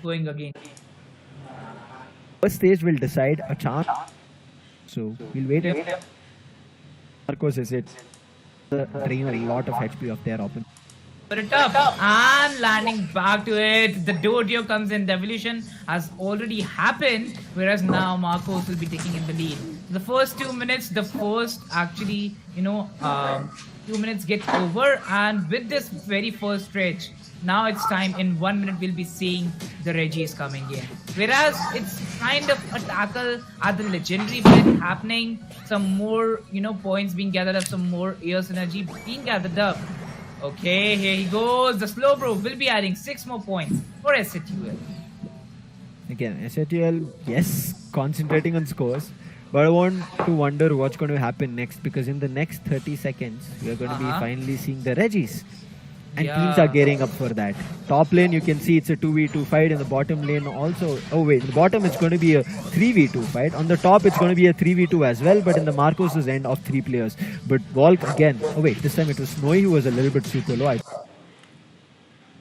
going again. First stage will decide a chance. So we'll wait. Marcos is it. Drain a lot of HP of their opponent. Put it up and landing back to it. The Dodio comes in. The evolution has already happened, whereas now Marcos will be taking in the lead. The first 2 minutes, the first actually, 2 minutes get over, and with this very first stretch, now it's time. In 1 minute, we'll be seeing the Reggies coming in. Whereas it's kind of a tackle at the legendary bit happening. Some more, points being gathered up, some more air synergy being gathered up. Okay, here he goes. The slow bro will be adding 6 more points for SATUL. Again, SATL, yes, concentrating on scores. But I want to wonder what's going to happen next, because in the next 30 seconds, we are going to be finally seeing the Reggies. And teams are gearing up for that. Top lane, you can see it's a 2v2 fight. In the bottom lane also. Oh wait, in the bottom it's going to be a 3v2 fight. On the top it's going to be a 3v2 as well. But in the Marcos' end of 3 players. But Volk again. Oh wait, this time it was Snowy who was a little bit super low.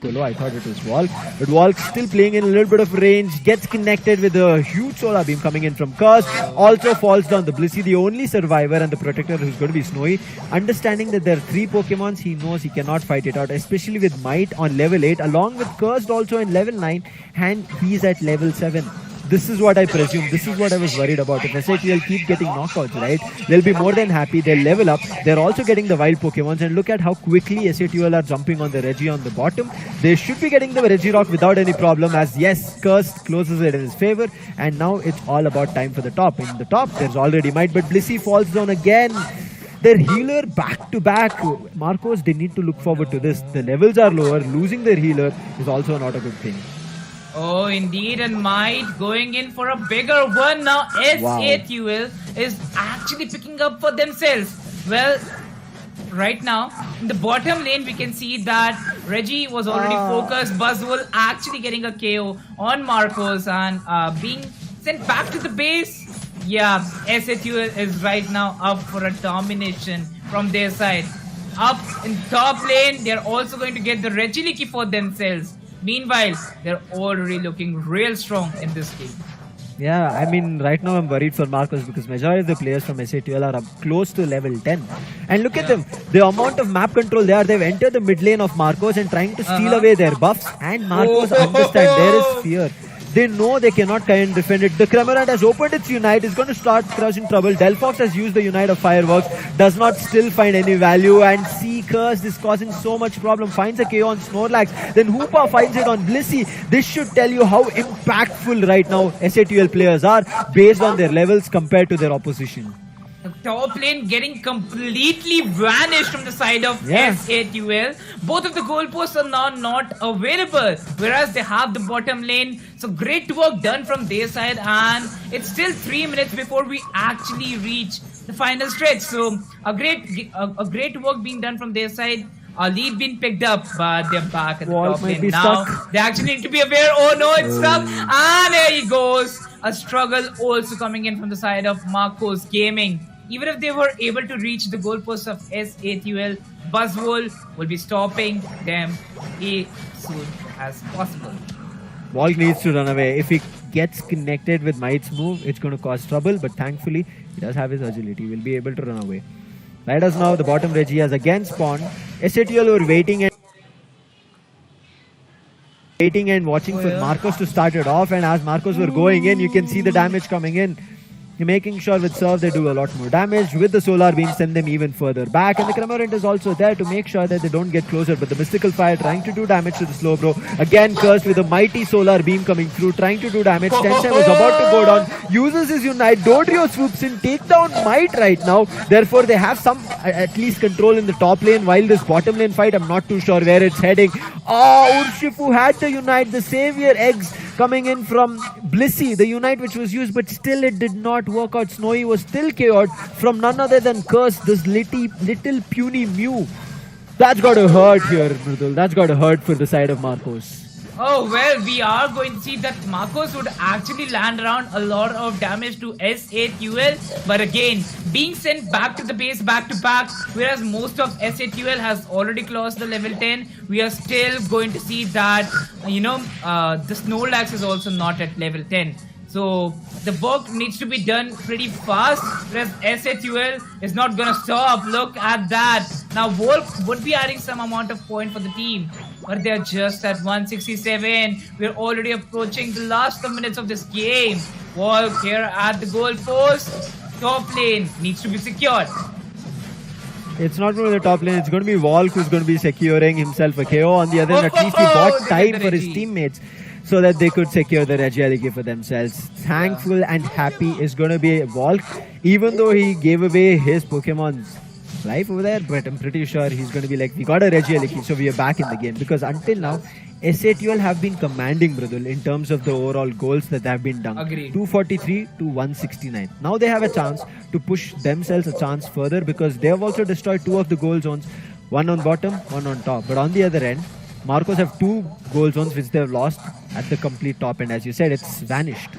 I thought it was Volk. But Volk still playing in a little bit of range. Gets connected with a huge solar beam coming in from Curse. Also falls down the Blissey, the only survivor, and the protector who's going to be Snowy. Understanding that there are 3 Pokemons, he knows he cannot fight it out. Especially with Might on level 8. Along with Cursed also in level 9. And he's at level 7. This is what I presume. This is what I was worried about. If SATL keep getting knockouts, right, they'll be more than happy. They'll level up. They're also getting the wild Pokemons. And look at how quickly SATL are jumping on the Reggie on the bottom. They should be getting the Regirock without any problem, as yes, Cursed closes it in his favor. And now it's all about time for the top. In the top, there's already Might, but Blissey falls down again. Their healer back to back. Marcos, they need to look forward to this. The levels are lower. Losing their healer is also not a good thing. Oh, indeed, and Might going in for a bigger one now. SATUL is actually picking up for themselves. Well, right now, in the bottom lane, we can see that Reggie was already focused. Buzzwole actually getting a KO on Marcos and being sent back to the base. Yeah, SATUL is right now up for a domination from their side. Up in top lane, they're also going to get the Regiliki for themselves. Meanwhile, they're already looking real strong in this game. Yeah, I mean, right now I'm worried for Marcos because majority of the players from SATL are up close to level 10. And look at them, the amount of map control they are. They've entered the mid lane of Marcos and trying to steal away their buffs. And Marcos understand there is fear. They know they cannot kind of defend it. The Cramorant has opened its Unite. It's going to start causing trouble. Delphox has used the Unite of Fireworks. Does not still find any value. And Curse is causing so much problem. Finds a KO on Snorlax. Then Hoopa finds it on Blissey. This should tell you how impactful right now SATL players are based on their levels compared to their opposition. The top lane getting completely vanished from the side of SATUL. Both of the goalposts are now not available, whereas they have the bottom lane. So great work done from their side, and it's still 3 minutes before we actually reach the final stretch. So a great work being done from their side. A lead being picked up, but they're back at the top lane now. They actually need to be aware. Oh no, it's stuck, and there he goes. A struggle also coming in from the side of Marcos Gaming. Even if they were able to reach the goalposts of SATUL, Buzzwole will be stopping them as soon as possible. Volk needs to run away. If he gets connected with Might's move, it's going to cause trouble. But thankfully, he does have his agility. He will be able to run away. Right as now, the bottom Reggie has again spawned. SATL were waiting and watching for Marcos to start it off. And as Marcos were going in, you can see the damage coming in. Making sure with Serve they do a lot more damage. With the Solar Beam, send them even further back. And the Cramorant is also there to make sure that they don't get closer. But the Mystical Fire trying to do damage to the Slowbro. Again Cursed with a mighty Solar Beam coming through, trying to do damage. Tensei was about to go down. Uses his Unite. Dodrio swoops in, take down Might right now. Therefore, they have some at least control in the top lane. While this bottom lane fight, I'm not too sure where it's heading. Urshifu had the Unite. The Savior Eggs coming in from Blissey, the Unite which was used, but still it did not work out. Snowy was still KO'd from none other than Curse, this little puny Mew. That's got to hurt here, Mridul. That's got to hurt for the side of Marcos. Oh, well, we are going to see that Marcos would actually land around a lot of damage to S8UL, but again, being sent back to the base back to back, whereas most of S8UL has already crossed the level 10, we are still going to see that, the Snorlax is also not at level 10. So the work needs to be done pretty fast, whereas SHUL is not gonna stop. Look at that. Now Wolf would be adding some amount of point for the team, but they're just at 167. We're already approaching the last 2 minutes of this game. Wolf here at the goal post. Top lane needs to be secured. It's not going to be the top lane. It's going to be Walk who's going to be securing himself a KO. On the other end, at least he bought time for his teammates so that they could secure the Regieleki for themselves. Thankful and happy is going to be Walk, even though he gave away his Pokemon's life over there. But I'm pretty sure he's going to be like, we got a Regieleki, so we are back in the game. Because until now, S8UL have been commanding, Mridul, in terms of the overall goals that have been done. Agreed. 243 to 169. Now they have a chance to push themselves a chance further because they have also destroyed 2 of the goal zones. One on bottom, one on top. But on the other end, Marcos have 2 goal zones which they have lost at the complete top end. As you said, it's vanished.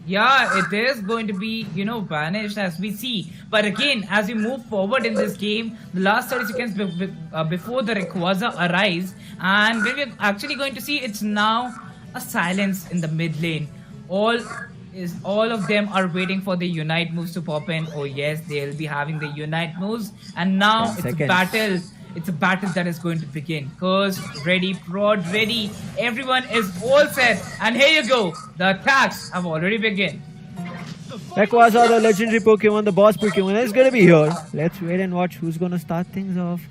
Yeah, it is going to be, vanished as we see. But again, as we move forward in this game, the last 30 seconds before the Rayquaza arrives, and we're actually going to see it's now a silence in the mid lane. All of them are waiting for the Unite moves to pop in. Oh yes, they'll be having the Unite moves. And now it's a battle. It's a battle that is going to begin. Curse ready, Prod ready. Everyone is all set. And here you go. The attacks have already begun. Rayquaza, the legendary Pokemon, the boss Pokemon, is going to be here. Let's wait and watch who's going to start things off.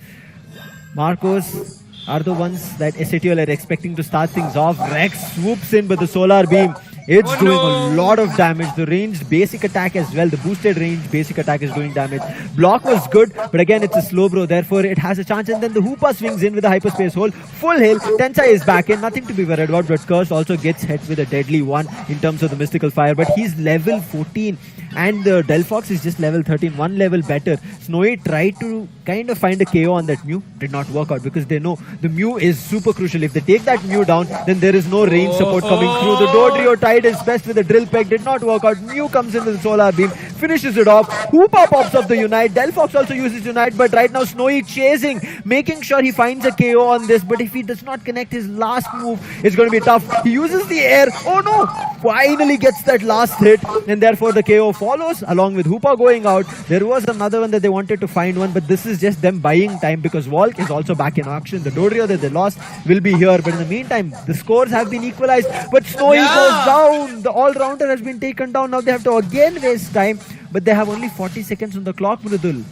Marcos are the ones that SATL are expecting to start things off. Rex swoops in with the Solar Beam. It's doing a lot of damage. The ranged basic attack as well. The boosted range basic attack is doing damage. Block was good, but again, it's a slow bro. Therefore, it has a chance. And then the Hoopa swings in with a hyperspace hole. Full heal. Tensai is back in. Nothing to be worried about. But Curse also gets hit with a deadly one in terms of the mystical fire. But he's level 14. And the Delphox is just level 13. 1 level better. Snowy tried to kind of find a KO on that Mew. Did not work out because they know the Mew is super crucial. If they take that Mew down, then there is no range support coming through. The Dodrio tried his best with a drill peck, did not work out. Mew comes in with the Solar Beam, finishes it off. Hoopa pops off the Unite. Delphox also uses Unite, but right now Snowy chasing, making sure he finds a KO on this. But if he does not connect his last move, it's going to be tough. He uses the air. Oh no! Finally gets that last hit, and therefore the KO follows along with Hoopa going out. There was another one that they wanted to find one, but this is just them buying time because Walk is also back in action. The Dodrio that they lost will be here, but in the meantime, the scores have been equalized. But Snowy goes down. The all-rounder has been taken down. Now they have to again waste time, but they have only 40 seconds on the clock, Mridul.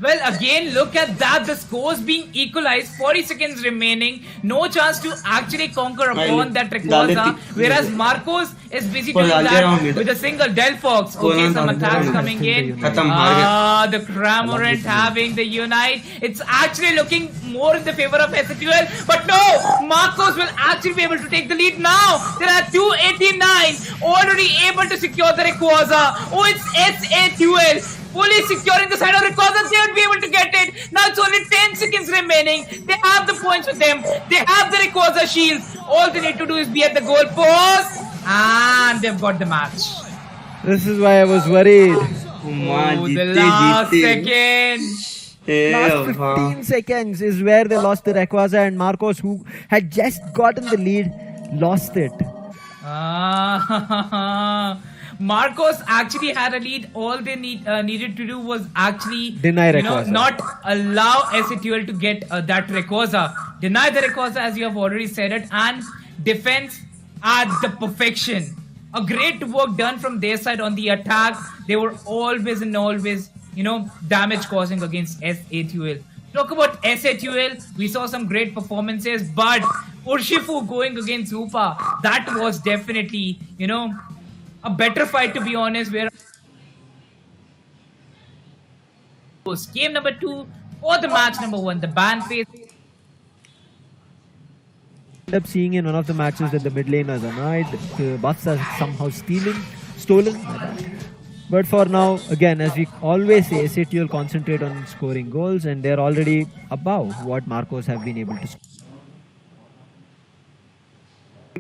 Well, again, look at that. The scores being equalized. 40 seconds remaining. No chance to actually conquer upon that Rayquaza. Whereas Marcos is busy doing that with a single Delphox. Okay, some attacks coming in. The Cramorant having the Unite. It's actually looking more in the favor of SATUL. But no, Marcos will actually be able to take the lead now. There are 289 already able to secure the Rayquaza. Oh, it's SATUL. Fully securing the side of Rayquaza, they would be able to get it. Now it's only 10 seconds remaining. They have the points with them. They have the Rayquaza shields. All they need to do is be at the goal post. And they've got the match. This is why I was worried. Oh, the last second. Last 15 seconds is where they lost the Rayquaza, and Marcos, who had just gotten the lead, lost it. Marcos actually had a lead. All they needed to do was actually deny Rayquaza. Not allow SATUL to get that Rayquaza. Deny the Rayquaza, as you have already said it, and defense at the perfection. A great work done from their side on the attack. They were always and always, damage causing against SATUL. Talk about SATUL, we saw some great performances, but Urshifu going against Hoopa, that was definitely, a better fight, to be honest. Where game number 2 for the match number 1, the ban phase. End up seeing in one of the matches that the mid laners annoyed, the buffs are somehow stolen. But for now, again, as we always say, SATL concentrate on scoring goals, and they're already above what Marcos have been able to score.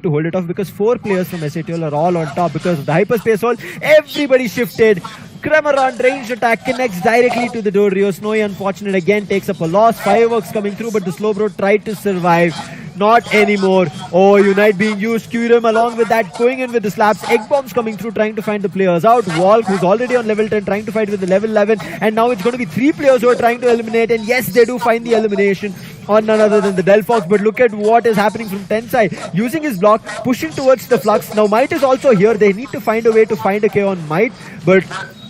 to hold it off because 4 players from SATL are all on top because of the hyperspace hole. Everybody shifted. Cramorant ranged attack connects directly to the Dodrio. Snowy, unfortunate again, takes up a loss. Fireworks coming through, but the Slowbro tried to survive. Not anymore. Oh, Unite being used. Kyurem along with that going in with the slaps. Egg bombs coming through, trying to find the players out. Walk, who's already on level 10, trying to fight with the level 11. And now it's going to be 3 players who are trying to eliminate. And yes, they do find the elimination on none other than the Delphox. But look at what is happening from Tensai. Using his block, pushing towards the Flux. Now Might is also here. They need to find a way to find a KO on Might. But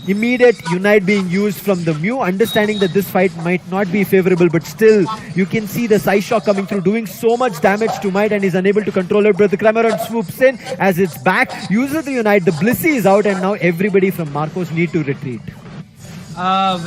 immediate Unite being used from the Mew, understanding that this fight might not be favorable, but still you can see the Side Shock coming through, doing so much damage to Might, and is unable to control it. But the Cramorant swoops in as it's back, uses the Unite, the Blissey is out, and now everybody from Marcos need to retreat. Well.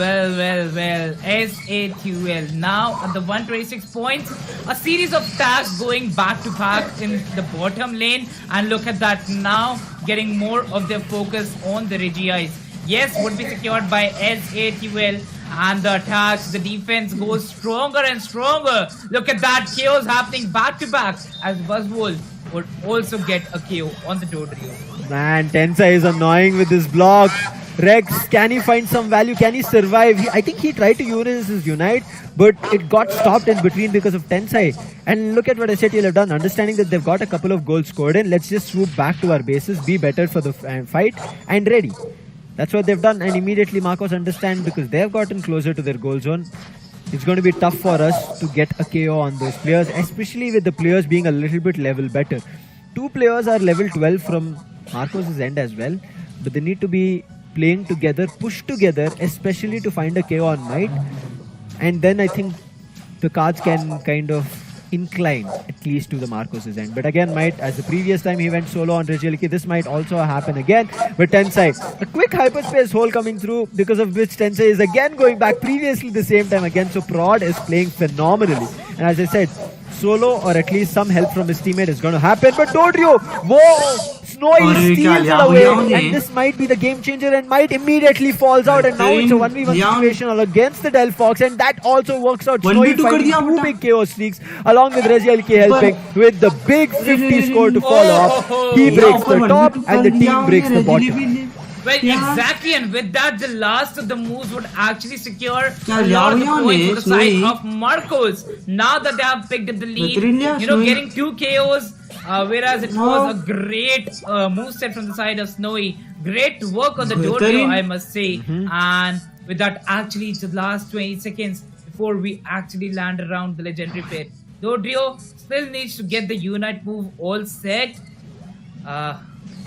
SATL now at the 126 points. A series of tags going back to back in the bottom lane, and look at that now, getting more of their focus on the Regiais. Yes, would be secured by SATL, and the attacks, the defense goes stronger and stronger. Look at that, chaos happening back to back as Buzzwole would also get a KO on the Dodrio. Man, Tensai is annoying with this block. Rex, can he find some value? Can he survive? I think he tried to use his Unite, but it got stopped in between because of Tensai. And look at what SATL have done. Understanding that they've got a couple of goals scored in, let's just swoop back to our bases, be better for the fight, and ready. That's what they've done, and immediately Marcos understand because they've gotten closer to their goal zone. It's going to be tough for us to get a KO on those players, especially with the players being a little bit level better. 2 players are level 12 from Marcos' end as well, but they need to be playing together, push together, especially to find a KO on Might. And then I think the cards can kind of incline at least to the Marcos' end. But again, Might, as the previous time he went solo on Regielki, this might also happen again. But Tensai, a quick hyperspace hole coming through, because of which Tensai is again going back previously the same time again. So Prod is playing phenomenally. And as I said, solo or at least some help from his teammate is going to happen. But Dodrio, whoa! Snowy steals it away, and this might be the game changer, and Might immediately falls out, and now it's a 1v1 situation against the Delphox, and that also works out. Snowy finding 2 big KO streaks along with Regielki helping with the big 50 score to fall off. He breaks the top and the team breaks the bottom. Well, exactly, and with that, the last of the moves would actually secure a lot of the points for the side of Marcos. Now that they have picked up the lead, getting 2 KOs, whereas it was a great moveset from the side of Snowy. Great work on the Dodrio, I must say. And with that, actually, it's the last 20 seconds before we actually land around the legendary pit. Dodrio still needs to get the Unite move all set. I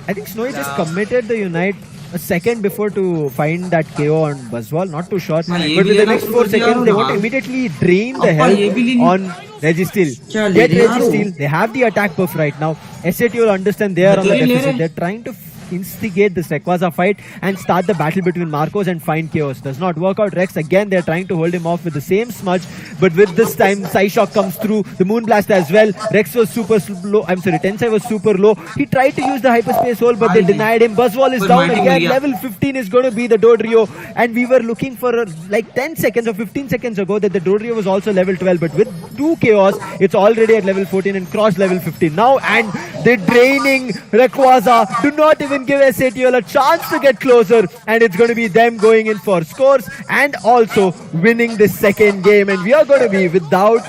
think Snowy just committed the Unite a second before to find that KO on Buzzwole. Not too short, but with the next 4 seconds, they want to immediately drain the health on Registeel. Get Registeel. They have the attack buff right now. SAT will understand they are on the deficit. They're trying to instigate this Rayquaza fight and start the battle between Marcos and find chaos. Does not work out. Rex again, they're trying to hold him off with the same smudge, but with this time Psyshock comes through, the Moonblast as well. Rex was super low, Tensai was super low. He tried to use the hyperspace hole, but they denied him. Buzzwole is down again. Level 15 is going to be the Dodrio, and we were looking for like 10 seconds or 15 seconds ago that the Dodrio was also level 12, but with 2 chaos, it's already at level 14 and crossed level 15 now, and they're draining Rayquaza. Do not even give SATL a chance to get closer, and it's going to be them going in for scores and also winning this second game, and we are going to be without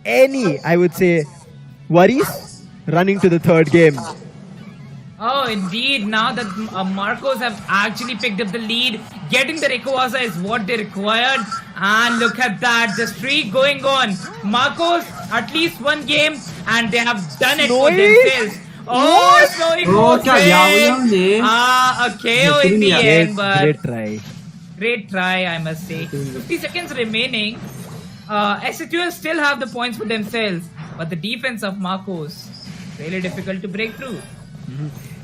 any, I would say, worries running to the third game. Oh, indeed. Now that Marcos have actually picked up the lead, getting the Rayquaza is what they required. And look at that, the streak going on. Marcos, at least 1 game, and they have done it for themselves. Oh, Snowy goes in. A KO in the end, but great try. Great try, I must say. 50 seconds remaining. SATL still have the points for themselves, but the defense of Marcos, really difficult to break through.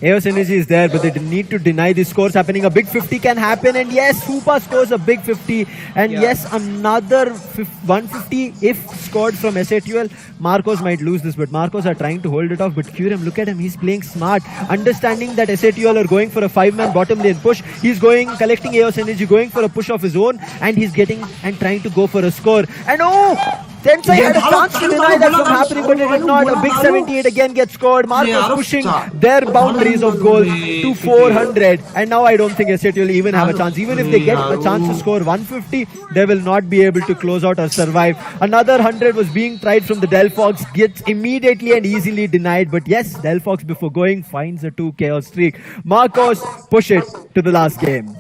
Eos Energy is there, but they need to deny the scores happening. A big 50 can happen, and yes, Hoopa scores a big 50, and yes, another 150 if scored from SATL. Marcos might lose this, but Marcos are trying to hold it off. But Kyurem, look at him, he's playing smart, understanding that SATL are going for a 5-man bottom lane push. He's going, collecting Eos Energy, going for a push of his own, and he's getting and trying to go for a score. And oh! Tensai had a chance to deny that from happening, but it did not. A big 78 again gets scored. Marcos pushing their boundaries of goals to 400. And now I don't think SAT will even have a chance. Even if they get a chance to score 150, they will not be able to close out or survive. Another 100 was being tried from the Delphox, gets immediately and easily denied. But yes, Delphox before going finds a 2 chaos streak. Marcos push it to the last game.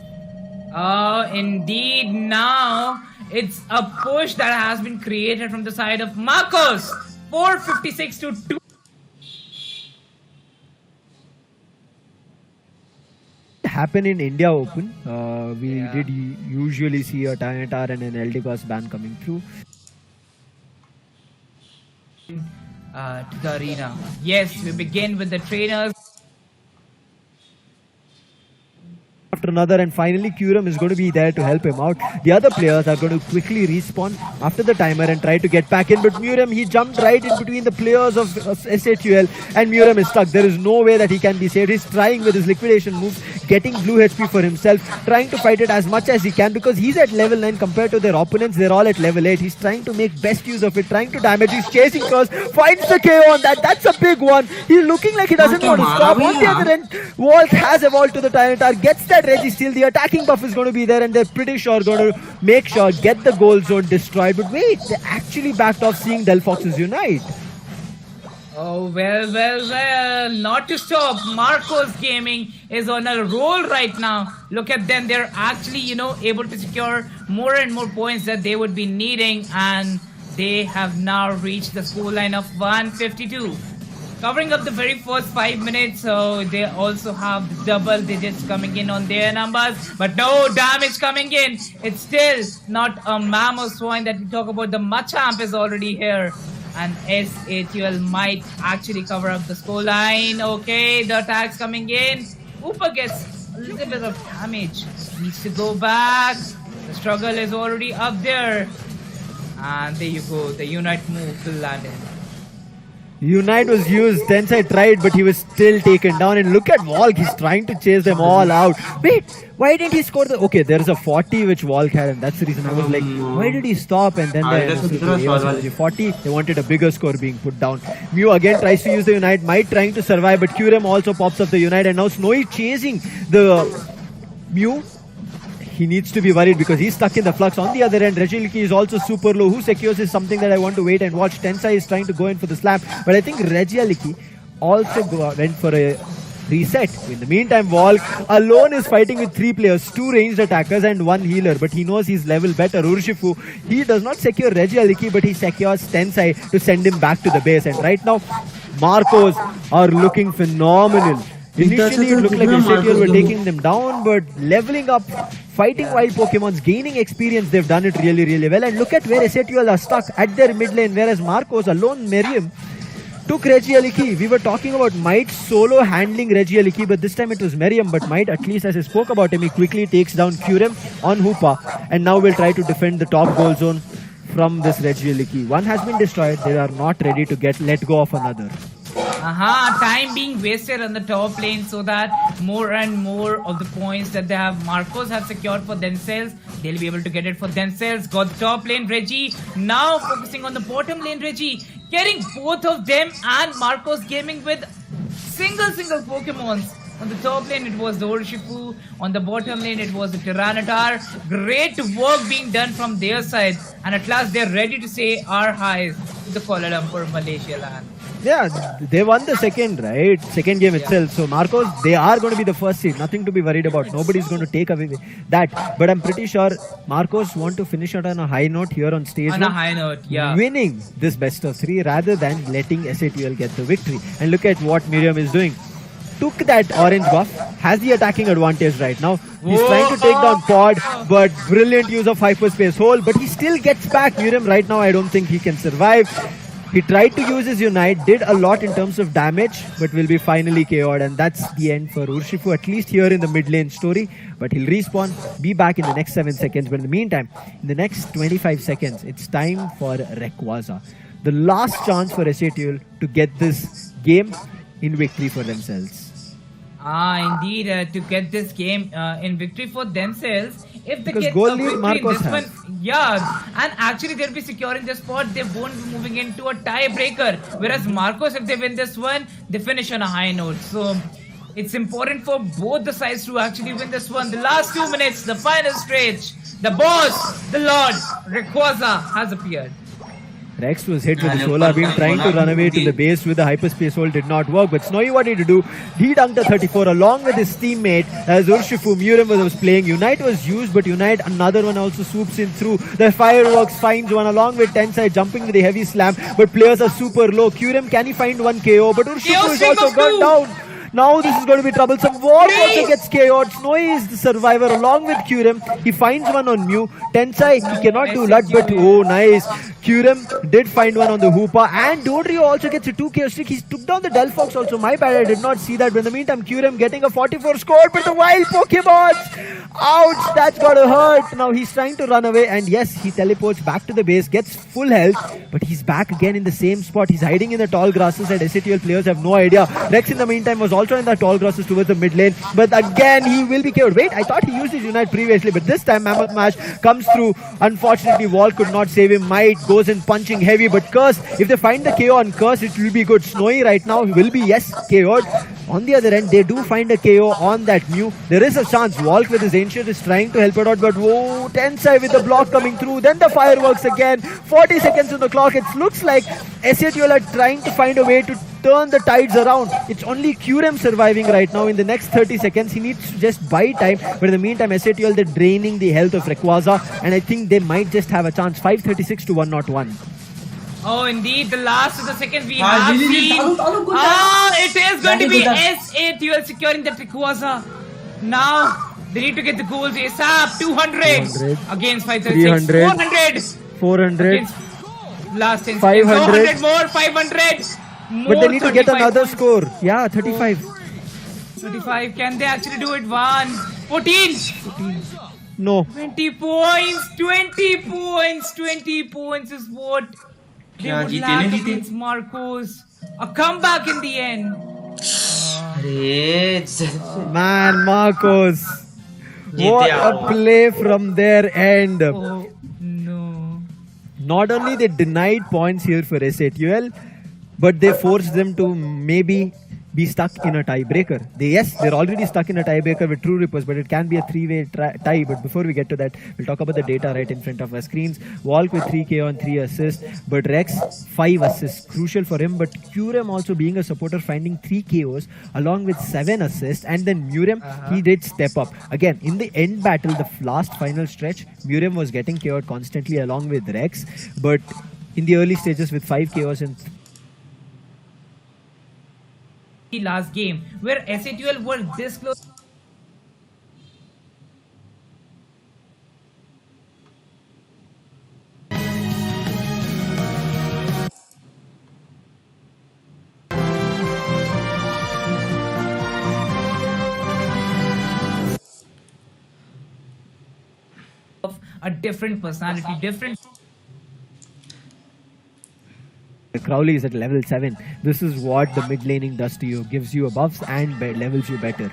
Oh, indeed. Now it's a push that has been created from the side of Marcos. 456 to 2. Happen in India Open. We did usually see a Tyranitar and an Eldegoss ban coming through. To the arena. Yes, we begin with the trainers. After another, and finally Kuram is going to be there to help him out. The other players are going to quickly respawn after the timer and try to get back in, but Muram, he jumped right in between the players of SATUL, and Muram is stuck. There is no way that he can be saved. He's trying with his liquidation moves, getting blue HP for himself, trying to fight it as much as he can because he's at level 9 compared to their opponents. They're all at level 8. He's trying to make best use of it, trying to damage. He's chasing first, finds the KO on that. That's a big one. He's looking like he doesn't want to stop. On the other end, Walt has evolved to the Tyranitar, gets that Reggie steal. The attacking buff is going to be there, and they're pretty sure going to make sure get the goal zone destroyed. But wait, they actually backed off seeing Delphoxes unite. Oh, well. Not to stop. Marcos Gaming is on a roll right now. Look at them. They're actually, able to secure more and more points that they would be needing. And they have now reached the scoreline of 152. Covering up the very first 5 minutes, so they also have the double digits coming in on their numbers, but no damage coming in. It's still not a mammoth swine that we talk about. The Machamp is already here, and SATUL might actually cover up the scoreline. Okay, the attacks coming in. Upa gets a little bit of damage. Needs to go back. The struggle is already up there. And there you go, the Unite move will land in. Unite was used, Tensai tried, but he was still taken down. And look at Walk, he's trying to chase them all out. Wait, why didn't he score the... Okay, there's a 40 which Walk had, and that's the reason I was like, why did he stop? And then the 40, they wanted a bigger score being put down. Mew again tries to use the Unite, might trying to survive, but Kurem also pops up the Unite, and now Snowy chasing the Mew. He needs to be worried because he's stuck in the flux. On the other end, Regiliki is also super low. Who secures is something that I want to wait and watch. Tensai is trying to go in for the slap, but I think Regiliki also went for a reset. In the meantime, Volk alone is fighting with 3 players, 2 ranged attackers and 1 healer, but he knows he's level better. Urshifu, he does not secure Regiliki, but he secures Tensai to send him back to the base. And right now, Marcos are looking phenomenal. Initially, it looked like SATUL were taking them down, but leveling up, fighting wild Pokemons, gaining experience, they've done it really, really well. And look at where SATUL are stuck at their mid lane, whereas Marcos alone, Miriam, took Reggialiki. We were talking about Might solo handling Reggialiki, but this time it was Miriam. But Might, at least as I spoke about him, he quickly takes down Kurem on Hoopa, and now will try to defend the top goal zone from this Reggialiki. One has been destroyed, they are not ready to let go of another. Time being wasted on the top lane so that more and more of the points that they have Marcos have secured for themselves, they'll be able to get it for themselves. Got the top lane Reggie, now focusing on the bottom lane Reggie, getting both of them and Marcos Gaming with single Pokemons. On the top lane it was the Urshifu, on the bottom lane it was the Tyranitar. Great work being done from their side, and at last they're ready to say our highs to the Kuala Lumpur, Malaysia land. Yeah, they won the second game itself. So Marcos, they are going to be the first seed. Nothing to be worried about. Nobody's going to take away that. But I'm pretty sure Marcos want to finish it on a high note here on stage. On a high note, yeah. Winning this best of 3 rather than letting SATUL get the victory. And look at what Miriam is doing. Took that orange buff, has the attacking advantage right now. He's trying to take down Pod, but brilliant use of hyperspace hole. But he still gets back. Miriam right now, I don't think he can survive. He tried to use his Unite, did a lot in terms of damage, but will be finally KO'd. And that's the end for Urshifu, at least here in the mid lane story. But he'll respawn, be back in the next 7 seconds. But in the meantime, in the next 25 seconds, it's time for Rayquaza. The last chance for SATUL to get this game in victory for themselves. Indeed, to get this game in victory for themselves. If they Because get goal a lead victory in Marcos this has. one, yeah, and actually they'll be securing the spot. They won't be moving into a tiebreaker. Whereas Marcos, if they win this one, they finish on a high note. So it's important for both the sides to actually win this one. The last 2 minutes, the final stretch. The boss, the Lord, Rayquaza has appeared. Rex was hit with the solar beam, trying to run away to the base with the hyperspace hold did not work. But Snowy, what did he do? He dunked a 34 along with his teammate as Urshifu Murim was playing. Unite was used, but Unite, another one also swoops in through. The fireworks finds one along with Tensai jumping with the heavy slam. But players are super low. Kurim, can he find one KO? But Urshifu is also gone down. Now this is going to be troublesome. Warp also gets KO'd. Snowy is the survivor along with Kurim. He finds one on Mew. Tensai, he cannot do lot, but oh nice. Kurim did find one on the Hoopa, and Dodrio also gets a 2 KO streak. He took down the Delphox also. My bad, I did not see that. But in the meantime, Kurim getting a 44 score, but the wild Pokemons. Ouch, that's gotta hurt. Now he's trying to run away, and yes, he teleports back to the base, gets full health, but he's back again in the same spot. He's hiding in the tall grasses, and SATL players have no idea. Rex in the meantime was also in the tall grasses towards the mid lane, but again he will be KO'd. Wait, I thought he used his Unite previously, but this time Mammoth Mash comes through. Unfortunately, Wall could not save him. Might goes in punching heavy, but Curse, if they find the KO on Curse, it will be good. Snowy right now will be, yes, KO'd. On the other end, they do find a KO on that Mew. There is a chance. Walk with his Ancient is trying to help it out, but whoa, Tensai with the block coming through. Then the fireworks again. 40 seconds on the clock. It looks like SATL are trying to find a way to turn the tides around. It's only Kurim surviving right now. In the next 30 seconds, he needs to just buy time. But in the meantime, SATL, they're draining the health of Rayquaza, and I think they might just have a chance. 536 to 101. Oh, indeed, the last of the second we have seen. It is going to be SATL securing the Rayquaza. Now, they need to get the goals ASAP. 200 against 536. 300. 400. Against last 10 500. seconds. 400 more, 500. More, But they need to get another points. score. Yeah, 35. 35. Can they actually do it? 14. No. 20 points. 20 points. 20 points is what they would lack against Marcos. A comeback in the end. Man, Marcos. What a play from their end. Oh, no. Not only they denied points here for SATL, but they forced them to maybe be stuck in a tiebreaker. They're already stuck in a tiebreaker with True Rippers, but it can be a three-way tie. But before we get to that, we'll talk about the data right in front of our screens. Walk with 3 KO and 3 assists, but Rex 5 assists, crucial for him. But Kurim also being a supporter, finding 3 KOs along with 7 assists, and then Murim, he did step up. Again, in the end battle, the last final stretch, Murim was getting KO'd constantly along with Rex, but in the early stages with 5 KOs and last game where SATL were this close. Of a different personality, different. Crowley is at level 7. This is what the mid laning does to you. Gives you buffs and levels you better.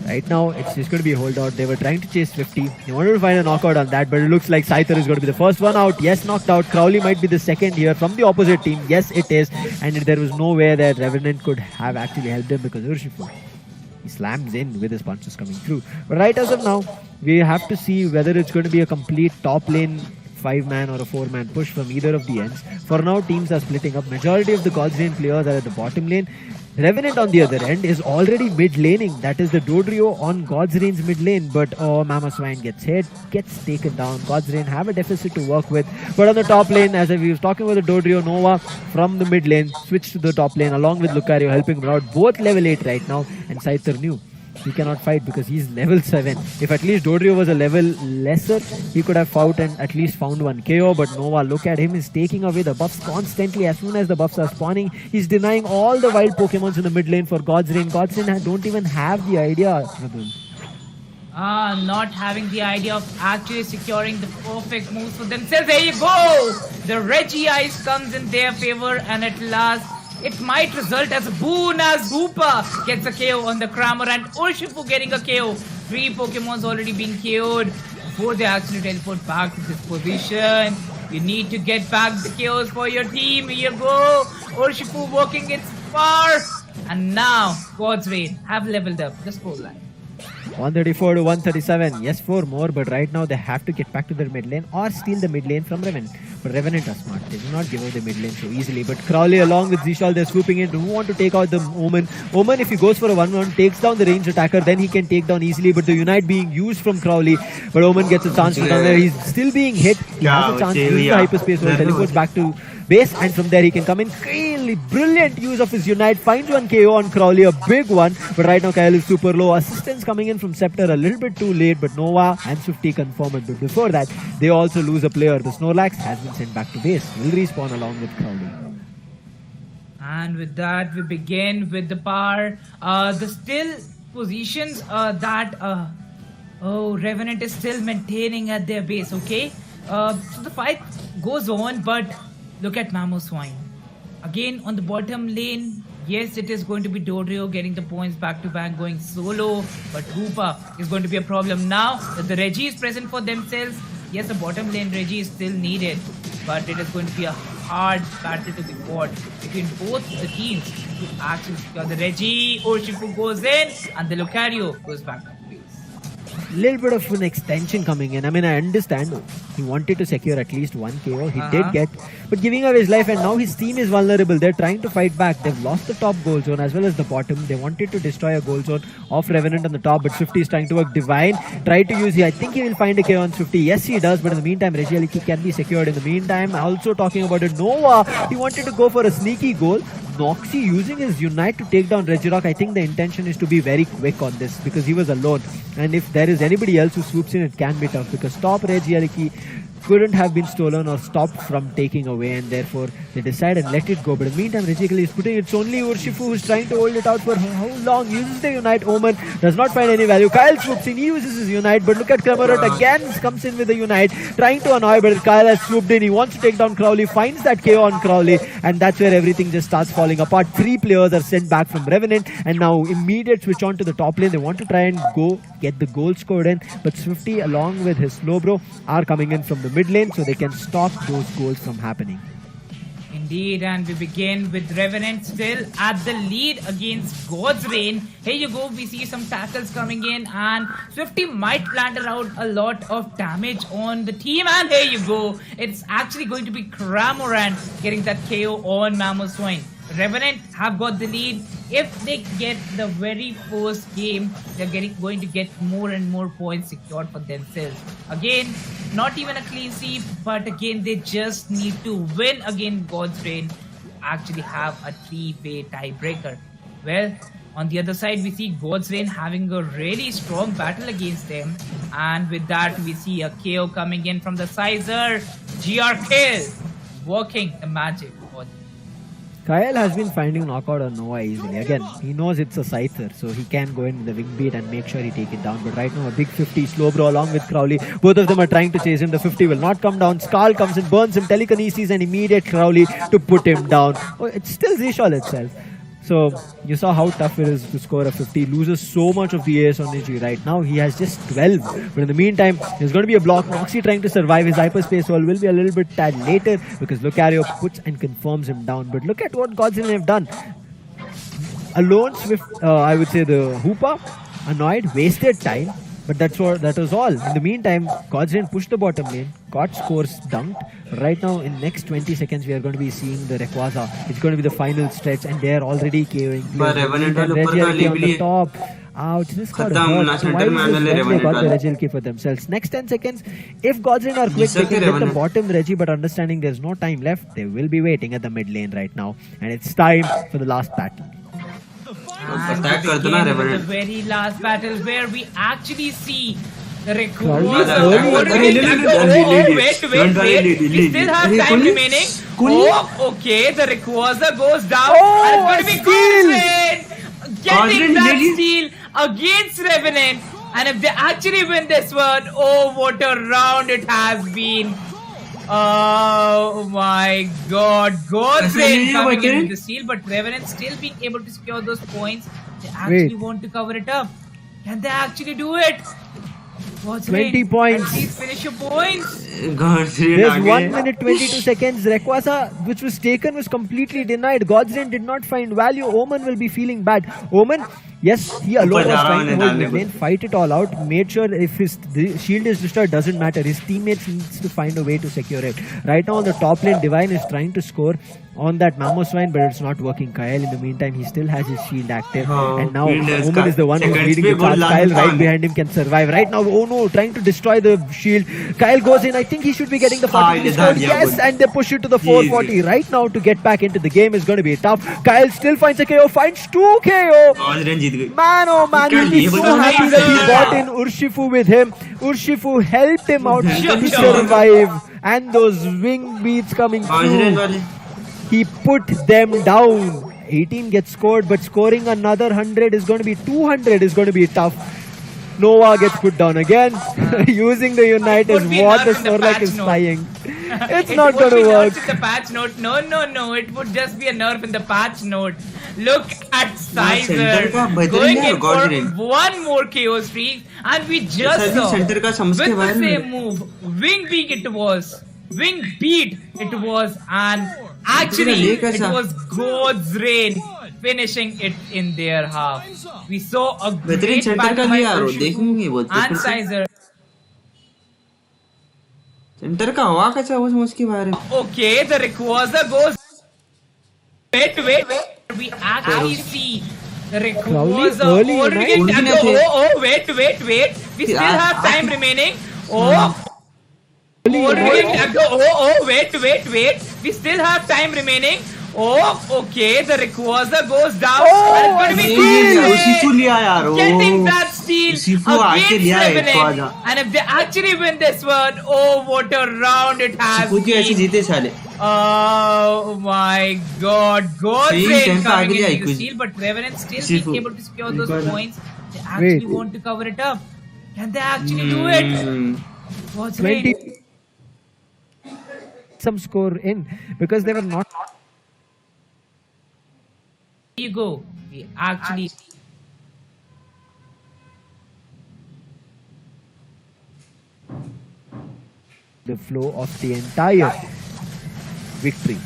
Right now, it's just going to be a holdout. They were trying to chase 50. They wanted to find a knockout on that, but it looks like Scyther is going to be the first one out. Yes, knocked out. Crowley might be the second here from the opposite team. Yes, it is. And there was no way that Revenant could have actually helped him because Urshifu, he slams in with his punches coming through. But right as of now, we have to see whether it's going to be a complete top lane 5-man or a 4-man push from either of the ends. For now, teams are splitting up. Majority of the God's Lane players are at the bottom lane. Revenant on the other end is already mid laning. That is the Dodrio on God's Lane's mid lane. But oh, Mama Swine gets hit, gets taken down. God's Lane have a deficit to work with. But on the top lane, as we were talking about the Dodrio, Nova from the mid lane switched to the top lane along with Lucario helping him out. Both level 8 right now, and Scyther knew he cannot fight because he's level 7. If at least Dodrio was a level lesser, he could have fought and at least found one KO. But Nova, look at him, is taking away the buffs constantly. As soon as the buffs are spawning, he's denying all the wild Pokemons in the mid lane for God's Lane. God's Lane don't even have the idea. Not having the idea of actually securing the perfect moves for themselves. There you go! The Reggie Ice comes in their favor, and at last it might result as a boon as Hoopa gets a KO on the Kramer and Urshifu getting a KO 3 Pokemons already being KO'd before they actually teleport back to this position. You need to get back the KOs for your team. Here you go. Urshifu walking its far. And now, God's Rain have leveled up the scoreline. 134 to 137. Yes, 4 more, but right now they have to get back to their mid lane or steal the mid lane from Revenant. But Revenant are smart. They do not give out the mid lane so easily. But Crowley along with Zishal, they're swooping in. Who want to take out the Omen? Omen, if he goes for a 1-1, takes down the ranged attacker, then he can take down easily. But the Unite being used from Crowley. But Omen gets a chance to down there. He's still being hit. He has a chance to use the hyperspace. So teleports back to base, and from there he can come in. Really brilliant use of his Unite. Finds one KO on Crowley, a big one. But right now Kyle is super low. Assistance coming in from Scepter a little bit too late, but Nova and Swifty confirm it. But before that, they also lose a player. The Snorlax has been sent back to base. Will respawn along with Crowley. And with that, we begin with the power. The still positions that Revenant is still maintaining at their base. Okay, so the fight goes on, but look at Mamoswine again on the bottom lane. Yes, it is going to be Dodrio getting the points back to back, going solo, but Hoopa is going to be a problem now that the Reggie is present for themselves. Yes, the bottom lane Reggie is still needed, but it is going to be a hard battle to be fought between both the teams to actually secure the Reggie. Urshifu goes in and the Lucario goes back to base. Little bit of an extension coming in. I mean, I understand he wanted to secure at least 1 KO. He did get, but giving away his life, and now his team is vulnerable. They're trying to fight back. They've lost the top goal zone as well as the bottom. They wanted to destroy a goal zone of Revenant on the top, but Swifty is trying to work. Divine tried to use. I think he will find a KO on Swifty. Yes, he does. But in the meantime, Regieleki can be secured. In the meantime, also talking about it, Nova. He wanted to go for a sneaky goal. Noxy using his Unite to take down Regirock. I think the intention is to be very quick on this because he was alone. And if there is anybody else who swoops in, it can be tough because top Regieleki couldn't have been stolen or stopped from taking away, and therefore they decide and let it go. But in the meantime, Regieleki is putting, it's only Urshifu who's trying to hold it out for how long. Uses the Unite. Omen does not find any value. Kyle swoops in, he uses his Unite, but look at Kramerot again comes in with the Unite, trying to annoy, but Kyle has swooped in. He wants to take down Crowley, finds that KO on Crowley, and that's where everything just starts falling apart. 3 players are sent back from Revenant, and now immediate switch on to the top lane. They want to try and go get the goal scored in, but Swifty along with his Slowbro are coming in from the mid lane so they can stop those goals from happening. Indeed, and we begin with Revenant still at the lead against God's Rain. Here you go, we see some tackles coming in, and Swifty might land around a lot of damage on the team, and here you go. It's actually going to be Cramorant getting that KO on Mamoswine. Revenant have got the lead. If they get the very first game, they're going to get more and more points secured for themselves. Again, not even a clean sweep, but again, they just need to win against God's Rain to actually have a 3-way tiebreaker. Well, on the other side, we see God's Rain having a really strong battle against them. And with that, we see a KO coming in from the Sizer. GR kill, working the magic. Kyle has been finding knockout on Nova easily. Again, he knows it's a Scyther, so he can go in with the wing beat and make sure he take it down. But right now, a big 50 Slowbro along with Crowley. Both of them are trying to chase him. The 50 will not come down. Skull comes and burns him. Telekinesis and immediate Crowley to put him down. Oh, it's still Zishal itself. So you saw how tough it is to score a 50. He loses so much of the AS on Niji right now. He has just 12. But in the meantime, there's going to be a block. Noxy trying to survive. His hyperspace wall will be a little bit tad later because Lucario puts and confirms him down. But look at what Godzilla have done. Alone Swift, I would say the Hoopa, annoyed, wasted time. But that was all. In the meantime, Godzilla pushed the bottom lane, got scores dunked. Right now, in next 20 seconds, we are going to be seeing the Rayquaza. It's going to be the final stretch, and they are already KOing. Regieleki on the top. Ouch, this got hurt. So why they got the Regieleki for themselves? Next 10 seconds, if Godzilla are quick, they can get the bottom Regi, but understanding there's no time left, they will be waiting at the mid lane right now. And it's time for the last battle. And the very last battle where we actually see the Rayquaza. Wait. We still have time remaining. Oh, okay. The Rayquaza goes down. And it's going to be God's Rain getting that steal against Revenant. And if they actually win this one, oh, what a round it has been. Oh my god, God's Rain coming in with the steal, but Revenant still being able to secure those points. They actually want to cover it up. Can they actually do it? What's 20 points. Please finish your points. Godsend There's आगे. 1 minute 22 seconds. Rayquaza, which was taken, was completely denied. Godsend did not find value. Omen will be feeling bad. Omen, yes, he alone was trying to hold mid lane, fight it all out. Made sure if the shield is destroyed, doesn't matter. His teammates needs to find a way to secure it. Right now on the top lane, Divine is trying to score on that Mamoswine, but it's not working. Kyle, in the meantime, he still has his shield active. And now Omen is the one who's leading the charge. Kyle right behind him can survive. Right now, oh no, trying to destroy the shield. Kyle goes in. I think he should be getting the 40 score. Yes, and they push it to the 440. Right now, to get back into the game is going to be tough. Kyle still finds a KO, finds 2 KO. Man, oh man, he'll be so happy that he got in Urshifu with him. Urshifu helped him out to survive. And those wing beats coming through. He put them down. 18 gets scored, but scoring another 100 is going to be 200 is going to be tough. Nova gets put down again. Using the Unite is what the Snorlax is trying. It's not going to work. The patch note. No. It would just be a nerf in the patch note. Look at Sizer going in for one more KO streak, and we just saw with the same move, Wing Beat it was, and actually it was God's Rain finishing it in their half. We saw a great battle by Urshifu and Sizer. Centre का हवा कैसा वो उसकी बारे में. Okay, the Rayquaza goes. Wait. We actually see the Rayquaza already. Oh, wait. We still have time remaining. Oh, wait. We still have time remaining. Oh, okay. The Rayquaza goes down. Urshifu लिया यार. Getting that steal against Revenant. And if they actually win this one, oh, what a round it has been. Oh my god. God's coming in the steal, but Revenant still being able to secure those points. They actually want to cover it up. Can they actually do it? What's 20 some score in because they were not. Here you go. We actually The flow of the entire victory.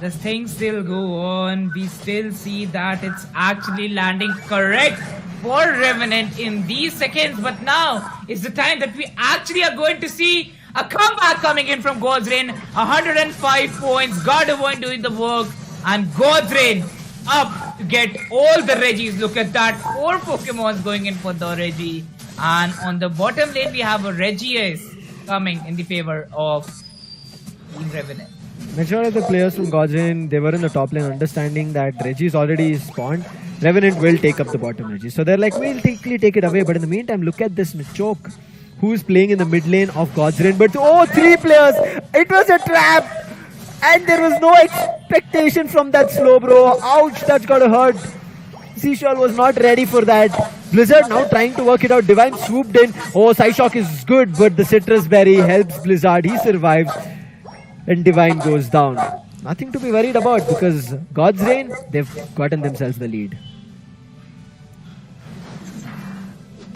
The things still go on. We still see that it's actually landing correct for Revenant in these seconds. But now is the time that we actually are going to see a comeback coming in from God's Rain. 105 points. God of War doing the work. And God's Rain up to get all the Regis. Look at that. 4 Pokemons going in for the Regi. And on the bottom lane, we have a Regius coming in the favor of Team Revenant. Majority of the players from Godzin, they were in the top lane understanding that Regi's already spawned. Revenant will take up the bottom Regi. So they're like, we'll quickly take it away. But in the meantime, look at this Machoke, who's playing in the mid lane of Godzin. But 3 players! It was a trap! And there was no expectation from that slow, bro. Ouch, that's gotta hurt. Seashell was not ready for that. Blizzard now trying to work it out. Divine swooped in. Oh, Psyshock is good, but the Citrus Berry helps Blizzard. He survives. And Divine goes down. Nothing to be worried about because God's Rain, they've gotten themselves the lead.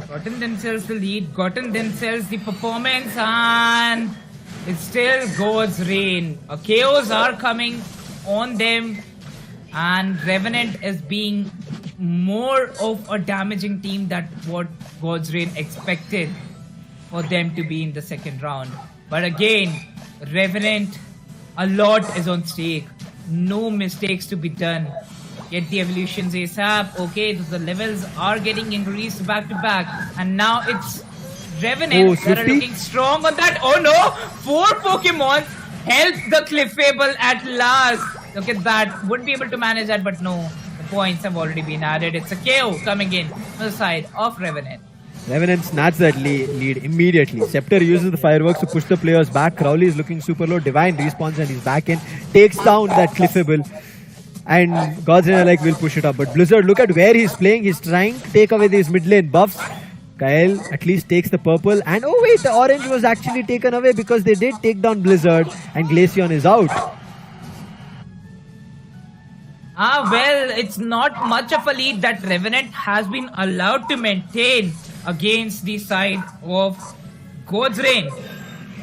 Gotten themselves the lead, gotten themselves the performance, and it still God's Rain. KOs are coming on them, and Revenant is being more of a damaging team than what God's Rain expected for them to be in the second round. But again, Revenant, a lot is on stake. No mistakes to be done. Get the evolutions ASAP. Okay, the levels are getting increased back to back. And now it's Revenant that are looking strong on that. Oh no! 4 Pokemon help the Clefable at last. Look at that. Would be able to manage that, but no. The points have already been added. It's a KO coming in on the side of Revenant. Revenant snatched that lead immediately. Scepter uses the fireworks to push the players back. Crowley is looking super low. Divine respawns and he's back in. Takes down that Clefable. And Godzilla will push it up. But Blizzard, look at where he's playing. He's trying to take away these mid lane buffs. Kyle at least takes the purple. And oh wait, the orange was actually taken away because they did take down Blizzard. And Glaceon is out. Well, it's not much of a lead that Revenant has been allowed to maintain against the side of God's Reign.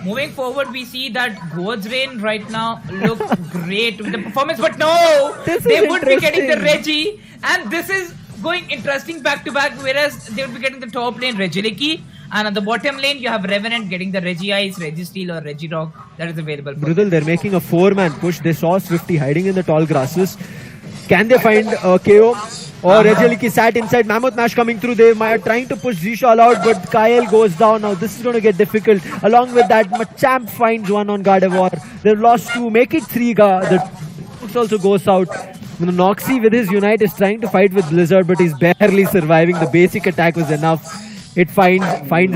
Moving forward, we see that God's Reign right now look great with the performance, but no, This is they would be getting the interesting. Reggie, and this is going interesting back to back, whereas they would be getting the top lane Regiliki, and on the bottom lane you have Revenant getting the Reggie Ice, Reggie Steel, or Reggie Rock that is available. For Brudal, they're making a 4-man push. They saw Swifty hiding in the tall grasses. Can they find KO? Or Regeliki sat inside. Mammoth Mash coming through. They might trying to push Zishal out, but Kyle goes down. Now this is going to get difficult. Along with that, Machamp finds one on Gardevoir. They've lost 2. Make it 3. The Fox also goes out. Noxy with his Unite is trying to fight with Blizzard, but he's barely surviving. The basic attack was enough. It finds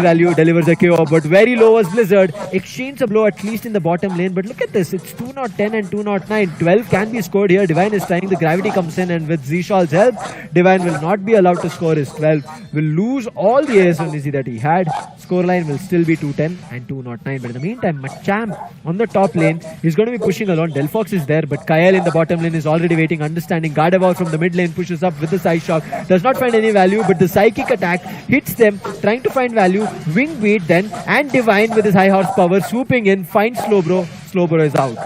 value, delivers a KO, but very low was Blizzard. Exchange a blow at least in the bottom lane, but look at this. It's 2-0-10 and 2-0-9. 12 can be scored here. Divine is trying. The gravity comes in, and with Zishal's help, Divine will not be allowed to score his 12. Will lose all the AS1 that he had. Scoreline will still be 2-10 and 2-0-9. But in the meantime, Machamp on the top lane is going to be pushing alone. Delphox is there, but Kyle in the bottom lane is already waiting, understanding. Gardevoir from the mid lane pushes up with the Psy Shock. Does not find any value, but the psychic attack hits them. Trying to find value, wing beat then, and Divine with his high horsepower swooping in, finds Slowbro. Slowbro is out.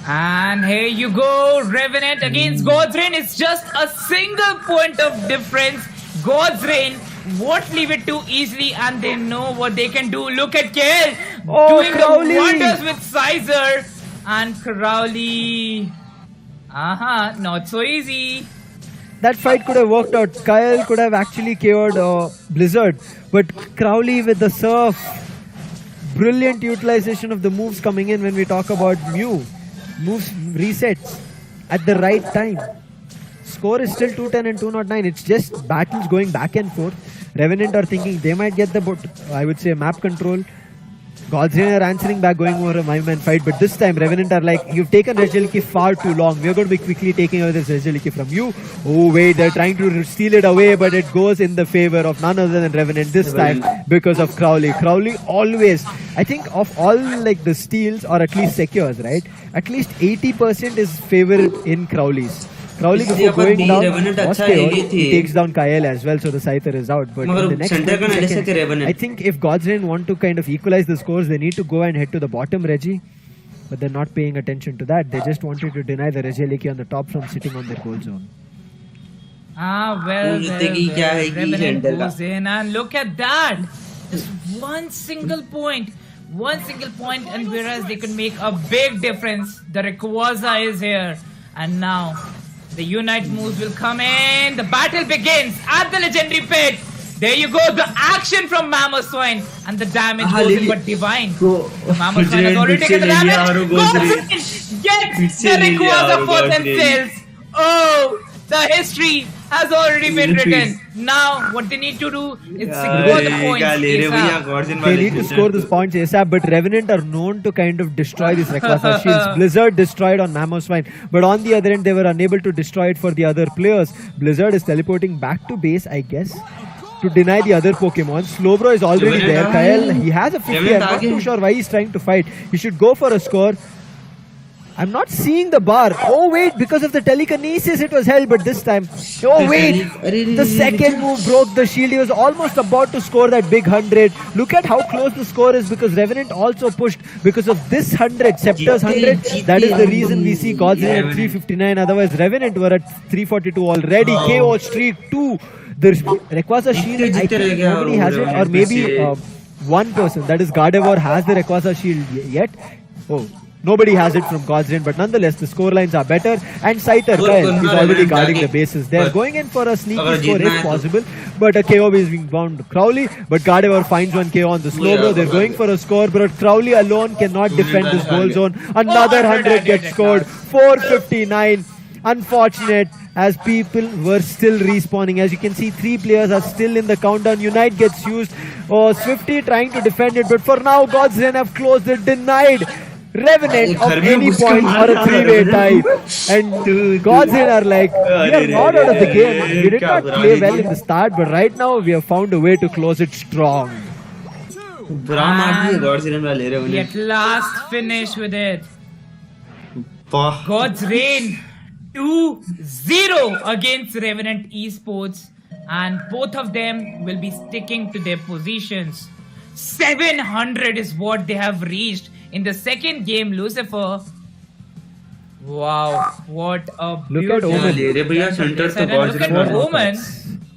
And here you go, Revenant against God's Reign. It's just a single point of difference. God's Reign won't leave it too easily, and they know what they can do. Look at Kale doing Crowley. the wonders with Sizer and Crowley. Not so easy. That fight could have worked out. Kyle could have actually KO'd Blizzard, but Crowley with the surf. Brilliant utilization of the moves coming in when we talk about Mew. Moves resets at the right time. Score is still 2-10 and 2-0-9. It's just battles going back and forth. Revenant are thinking they might get the, I would say, map control. God's Reign are answering back, going over a 5-man fight, but this time Revenant are like, you've taken Regeliki far too long. We're going to be quickly taking away this Regeliki from you. Oh wait, they're trying to steal it away, but it goes in the favor of none other than Revenant this time because of Crowley. Crowley always, I think of all like the steals or at least secures, right? At least 80% is favored in Crowley's. Crowley before going down was KO'd. He takes down Kyle as well, so the Scyther is out. But in the next 20 seconds, I think if God's Reign want to kind of equalize the scores, they need to go and head to the bottom Reggie. But they're not paying attention to that. They just wanted to deny the Regeliki on the top from sitting on their goal zone. Revenant goes in, and look at that. Just one single point, and whereas they could make a big difference. The Rayquaza is here, and now the Unite moves will come in. The battle begins at the legendary pit. There you go, the action from Mammoth Swine, and the damage goes in, but Divine. The Mammoth Swine has already taken the damage. Goes in, gets the Rayquaza for themselves. Oh, the history has already been written. Now, what they need to do is secure the points. ASAP. They need to score these points ASAP, but Revenant are known to kind of destroy these Rayquaza shields. Blizzard destroyed on Mammoth Swine, but on the other end, they were unable to destroy it for the other players. Blizzard is teleporting back to base, I guess, to deny the other Pokemon. Slowbro is already there. Kyle, he has a 50. I'm not too sure why he's trying to fight. He should go for a score. I'm not seeing the bar. Oh wait, because of the telekinesis it was held, but this time, oh wait, the second move broke the shield. He was almost about to score that big 100. Look at how close the score is, because Revenant also pushed because of this 100, Scepter's 100. That is the reason we see God's Reign at 359. Otherwise, Revenant were at 342 already. KO streak 2. The Rayquaza shield, I think nobody has it, or maybe one person, that is Gardevoir, has the Rayquaza shield yet. Oh. Nobody has it from God's Reign, but nonetheless, the score lines are better. And Scyther, Kyle, is already guarding the bases. They're going in for a sneaky score if possible, but a KO is being bound to Crowley. But Gardevoir finds one KO on the Slowbro. They're going for a score, but Crowley alone cannot defend this goal zone. Another 100 gets scored. 459. Unfortunate, as people were still respawning. As you can see, 3 players are still in the countdown. Unite gets used. Oh, Swifty trying to defend it, but for now, God's Reign have closed it, denied Revenant of any point or a 3-way tie. And God's Reign are like, we are not out of the game. We did not play well in the start, but right now we have found a way to close it strong. We at last finish with it. वाह God's Reign 2-0 against Revenant Esports, and both of them will be sticking to their positions. 700 is what they have reached in the second game, Lucifer. Wow, what a Look at beautiful Omen. ले रे भैया centre तो and gods look at rain Omen.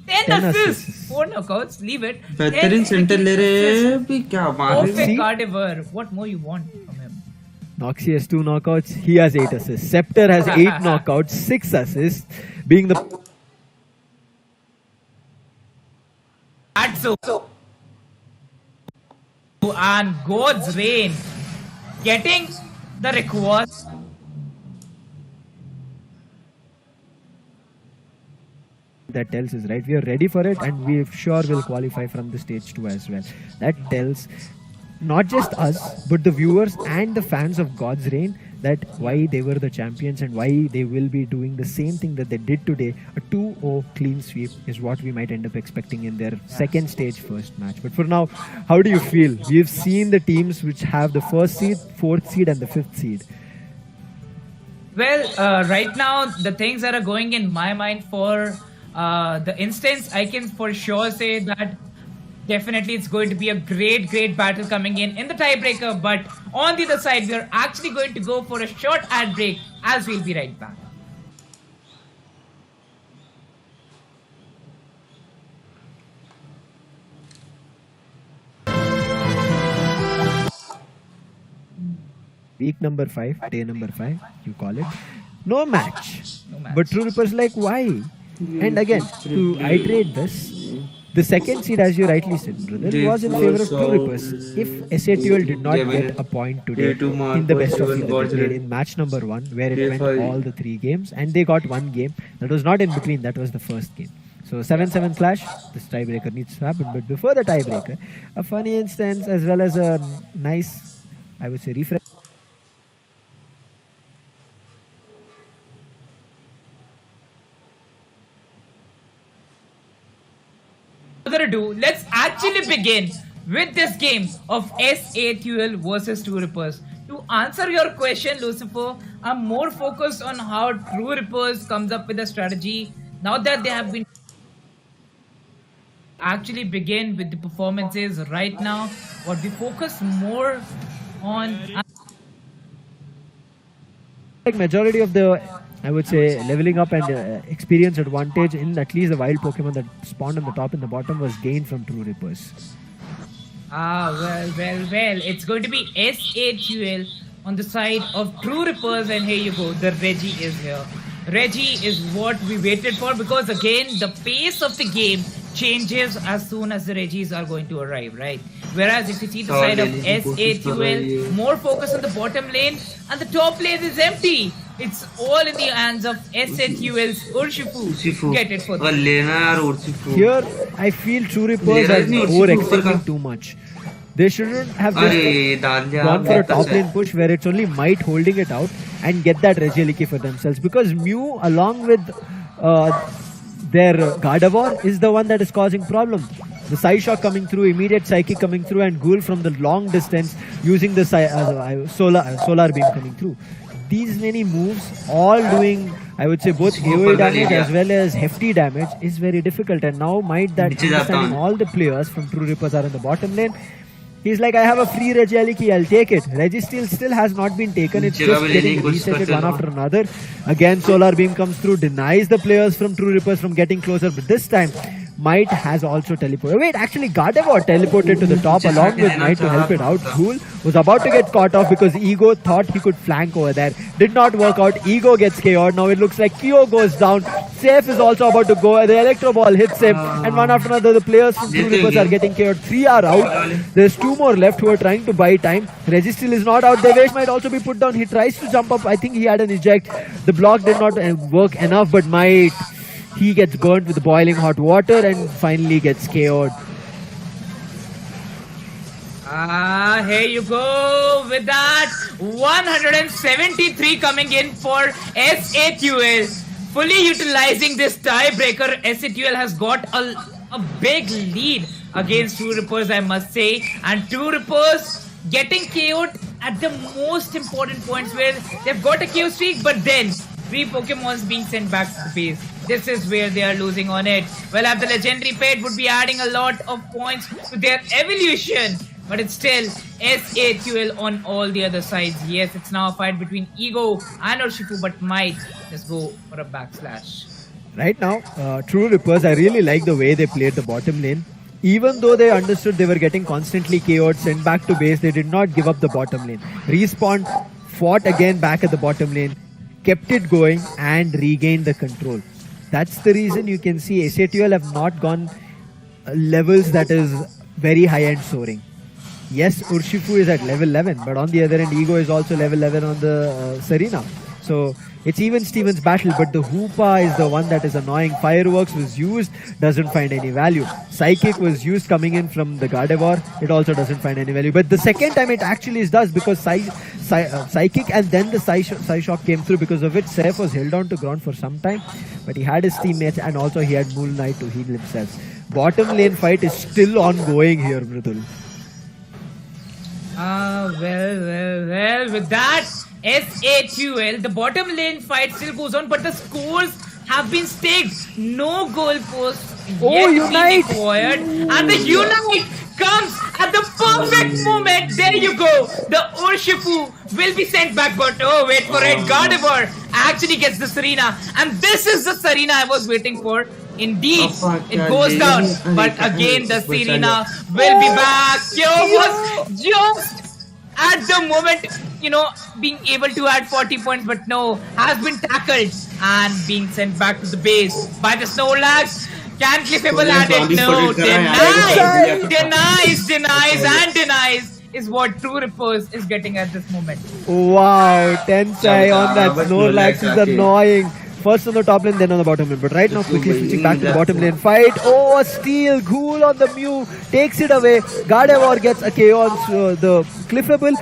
10 10 assists, assists. 4 knockouts, leave it. बेहतरीन 10 centre ले रहे assists. हैं भी क्या मार रहे Perfect See? carnivore. What more you want from him? Noxy has 2 knockouts. He has 8 assists. Scepter has 8 knockouts, 6 assists, being the So and God's Reign getting the request. that tells us, right? We are ready for it, and we sure will qualify from the stage 2 as well. That tells not just us, but the viewers and the fans of God's Reign that why they were the champions and why they will be doing the same thing that they did today. A 2-0 clean sweep is what we might end up expecting in their second stage first match. But for now, how do you feel? We've seen the teams which have the first seed, fourth seed, and the fifth seed. Well, right now the things that are going in my mind for the instance, I can for sure say that definitely it's going to be a great battle coming in the tiebreaker. But on the other side, we are actually going to go for a short ad break, as we'll be right back. Week number 5, day number 5, you call it. No match. No match. But True Reapers like, why? And again, to iterate this, the second seed, as you rightly said, brother, was in favor of True Reapers. If SATL did not get a point today in the best of three that they played in match number 1, where it went all the 3 games, and they got 1 game, that was not in between, that was the first game. So 7-7 clash, this tiebreaker needs to happen. But before the tiebreaker, a funny instance as well as a nice, I would say, refresh. Further ado, let's actually begin with this game of SATL versus True Rippers. To answer your question, Lucifer, I'm more focused on how True Rippers comes up with a strategy now that they have been actually begin with the performances right now. What we focus more on. Like majority of the, I would say, leveling up and experience advantage in at least the wild Pokemon that spawned on the top and the bottom was gained from True Rippers. Well. It's going to be SATL on the side of True Rippers, and here you go. The Reggie is here. Reggie is what we waited for, because again, the pace of the game changes as soon as the Reggies are going to arrive, right? Whereas if you see the side of SATL, more focus on the bottom lane, and the top lane is empty. It's all in the hands of SATL's Urshifu. Get it for them. लेना यार उर्सिफू Here, I feel True Rippers are overextending too much. They shouldn't have अरे just दालिया gone for a top lane push where it's only Might holding it out and get that Regieleki for themselves. Because Mew, along with their Gardevoir, is the one that is causing problem. The Psyshock coming through, immediate Psychic coming through, and Ghoul from the long distance using the solar Beam coming through. These many moves, all doing, I would say, both AoE damage as well as hefty damage, is very difficult. And now Might, that understanding all the players from True Rippers are in the bottom lane. He's like, I have a free Regieleki, I'll take it. Registeel still has not been taken. It's just getting resetted one after another. Again, Solar Beam comes through, denies the players from True Rippers from getting closer. But this time, Might has also teleported. Wait, actually, Gardevoir teleported to the top along with Might to help it out. Ghoul was about to get caught off because Ego thought he could flank over there. Did not work out. Ego gets KO'd. Now it looks like Kyo goes down. Safe is also about to go. The Electro Ball hits him. And one after another, the players from True Rippers are getting KO'd. 3 are out. There's 2 more left who are trying to buy time. Registeel is not out. Devesh might also be put down. He tries to jump up. I think he had an eject. The block did not work enough, but Might, he gets burnt with the boiling hot water and finally gets KO'd. Here you go with that. 173 coming in for SATL. Fully utilizing this tiebreaker, SATL has got a big lead against True Rippers, I must say. And True Rippers getting KO'd at the most important points where they've got a kill streak, but then 3 Pokemons being sent back to the base. This is where they are losing on it. Well, the legendary pet would be adding a lot of points to their evolution, but it's still SAQL on all the other sides. Yes, it's now a fight between Ego and Urshifu, but might just go for a backslash. Right now, True Rippers, I really like the way they played the bottom lane. Even though they understood they were getting constantly KO'd, sent back to base, they did not give up the bottom lane. Respawned, fought again back at the bottom lane, kept it going and regained the control. That's the reason you can see SATL have not gone levels that is very high-end soaring. Yes, Urshifu is at level 11, but on the other end, Ego is also level 11 on the Serena. So it's even Steven's battle, but the Hoopa is the one that is annoying. Fireworks was used, doesn't find any value. Psychic was used coming in from the Gardevoir, it also doesn't find any value. But the second time it actually does, because Psychic and then the Psyshock came through, because of which Saif was held on to ground for some time. But he had his teammates and also he had Moon Knight to heal himself. Bottom lane fight is still ongoing here, Mridul. Well, with that, SAQL, the bottom lane fight still goes on, but the scores have been staked. No goalposts yet Unite! being acquired, and the Unite comes at the perfect moment. There you go. The Urshifu will be sent back, but oh, wait for it. Gardevoir actually gets the Serena, and this is the Serena I was waiting for. Indeed, it goes down, but again the Serena will be back. Yo was just at the moment, being able to add 40 points, but no, has been tackled and being sent back to the base by the Snorlax. Can Cliffable add it? No, denies is what True Rippers is getting at this moment. Wow, Tensai on that Snorlax is annoying. First on the top lane, then on the bottom lane. But right now, quickly switching back to the bottom lane fight. Oh, a steal. Ghoul on the Mew. Takes it away. Gardevoir gets a KO on the Cliffable.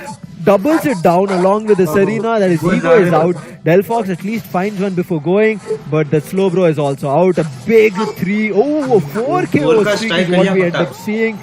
Doubles it down along with the Serena. That is, Ego is out. Delphox at least finds one before going. But the Slowbro is also out. A big 3. Oh, a 4 KO streak is what we end up seeing.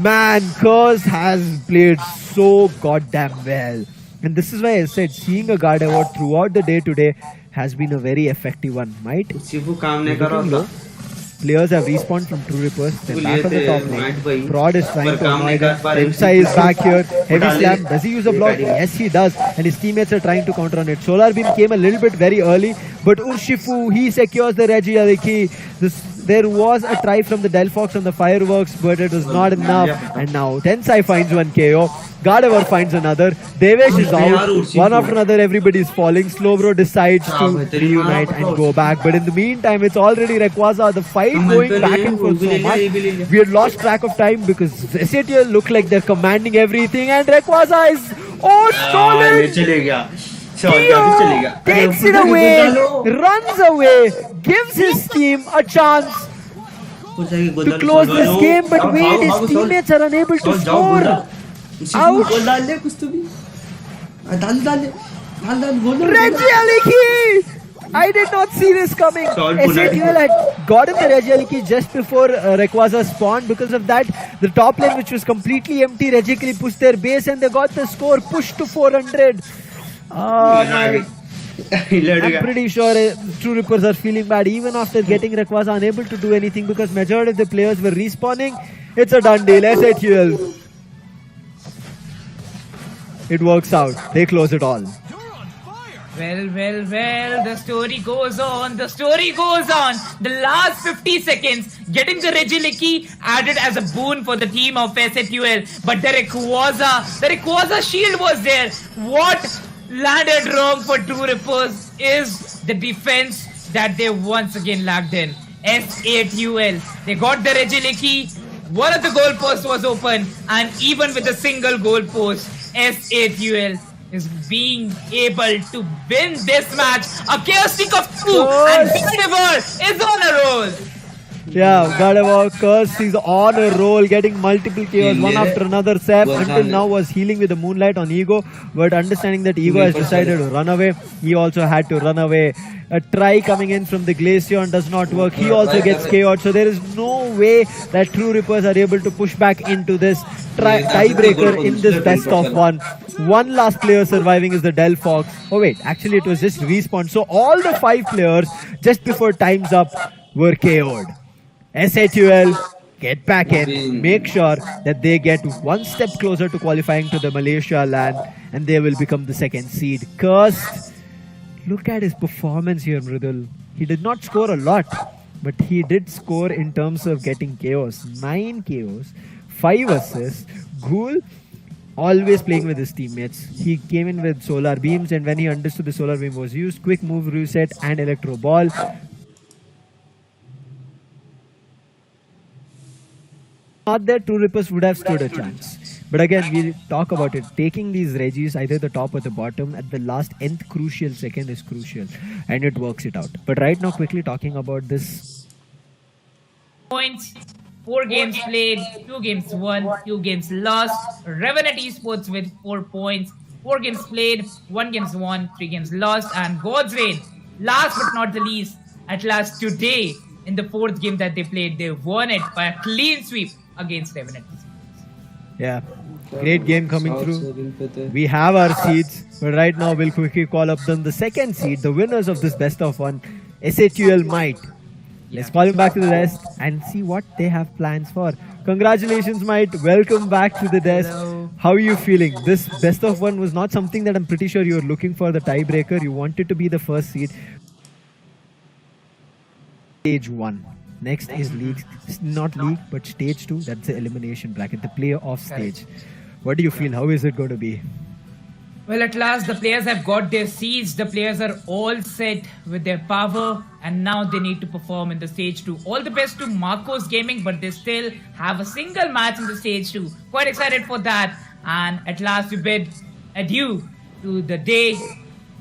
Man, Curse has played so goddamn well. And this is why I said seeing a Gardevoir throughout the day today has been a very effective one, might. Players have respawned from True Rippers. They're back on the top lane. Prod is trying to annoy them. Rimsai is back here. Heavy Slam. Does he use a block? Yes, he does. And his teammates are trying to counter on it. Solar Beam came a little bit very early. But Urshifu, he secures the Regieleki. There was a try from the Delphox on the Fireworks, but it was not enough. And now Tensai finds one KO. Gardevoir finds another. Devesh is out. One after another, everybody is falling. Slowbro decides to reunite and go back. But in the meantime, it's already Rayquaza. The fight going back and forth so much. We had lost track of time because SATL look like they're commanding everything. And Rayquaza is stolen. Tio takes it away, runs away, gives his team a chance to close this game, but wait, his teammates are unable to score. Ouch! Regieleki! I did not see this coming. SATL had gotten the Regieleki just before Rayquaza spawned. Because of that, the top lane, which was completely empty, Regieleki pushed their base and they got the score pushed to 400. I'm pretty sure True Rippers are feeling bad even after getting Rayquaza unable to do anything because majority of the players were respawning. It's a done deal. SATL. It works out. They close it all. Well, the story goes on. The last 50 seconds, getting the Regieleki added as a boon for the team of SATL. But the Rayquaza shield was there. What landed wrong for True Rippers is the defense that they once again lacked in. SATL. They got the Regieleki. One of the goalposts was open, and even with a single goalpost, SATL is being able to win this match. A chaos streak of 2, and Gardevoir is on a roll. Yeah, Gardevoir, Curse, he's on a roll, getting multiple KOs, one after another. Sep until now was healing with the Moonlight on Ego, but understanding that Ego has decided to run away, he also had to run away. A try coming in from the Glaceon does not work. He also gets KO'd, so there is no way that True Rippers are able to push back into this tiebreaker in this best of one. One last player surviving is the Del Fox. Oh wait, actually it was just respawn. So all the 5 players just before time's up were KO'd. SHUL get back in, make sure that they get one step closer to qualifying to the Malaysia land, and they will become the 2nd seed. Cursed. Look at his performance here, Mridul. He did not score a lot, but he did score in terms of getting KOs. 9 KOs, 5 assists. Ghoul always playing with his teammates. He came in with solar beams, and when he understood the solar beam was used, quick move reset and electro ball. Not that True Rippers would have stood a chance. But again, we talk about it. Taking these Regis, either the top or the bottom, at the last nth crucial second is crucial. And it works it out. But right now, quickly talking about this. Points. 4 games played, 2 games won, 2 games lost. Revenant Esports with 4 points. 4 games played, 1 games won, 3 games lost. And God's Reign, last but not the least, at last today, in the 4th game that they played, they won it by a clean sweep against Revenant Esports. Yeah, great game coming through. We have our seeds, but right now we'll quickly call up them the 2nd seed, the winners of this best of 1, SHUL Might. Let's call him back to the desk and see what they have plans for. Congratulations, Might. Welcome back to the desk. Hello. How are you feeling? This best of 1 was not something that I'm pretty sure you were looking for, the tiebreaker. You wanted to be the 1st seed. Stage 1. Next is league, not league, but stage 2. That's the elimination bracket, the playoff stage. What do you feel? How is it going to be? Well, at last the players have got their seeds. The players are all set with their power, and now they need to perform in the stage 2. All the best to Marcos Gaming, but they still have a single match in the stage 2. Quite excited for that. And at last we bid adieu to the day.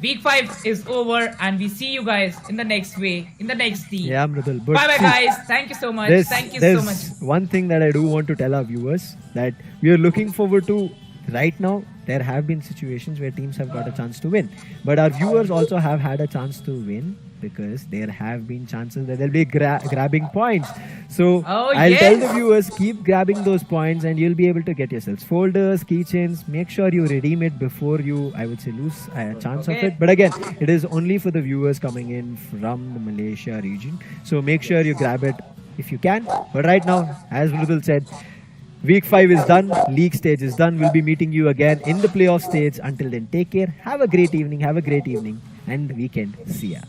Week 5 is over, and we see you guys in the next way, in the next team. Yeah, Mridul. Bye bye, guys. Thank you so much. Thank you so much. One thing that I do want to tell our viewers, that we are looking forward to. Right now, there have been situations where teams have got a chance to win. But our viewers also have had a chance to win, because there have been chances that they'll be grabbing points. So I'll tell the viewers, keep grabbing those points and you'll be able to get yourselves folders, keychains. Make sure you redeem it before you, I would say, lose a chance of it. But again, it is only for the viewers coming in from the Malaysia region. So make sure you grab it if you can. But right now, as Mridul said, Week 5 is done, league stage is done. We'll be meeting you again in the playoff stage. Until then, take care, have a great evening, and weekend. See ya.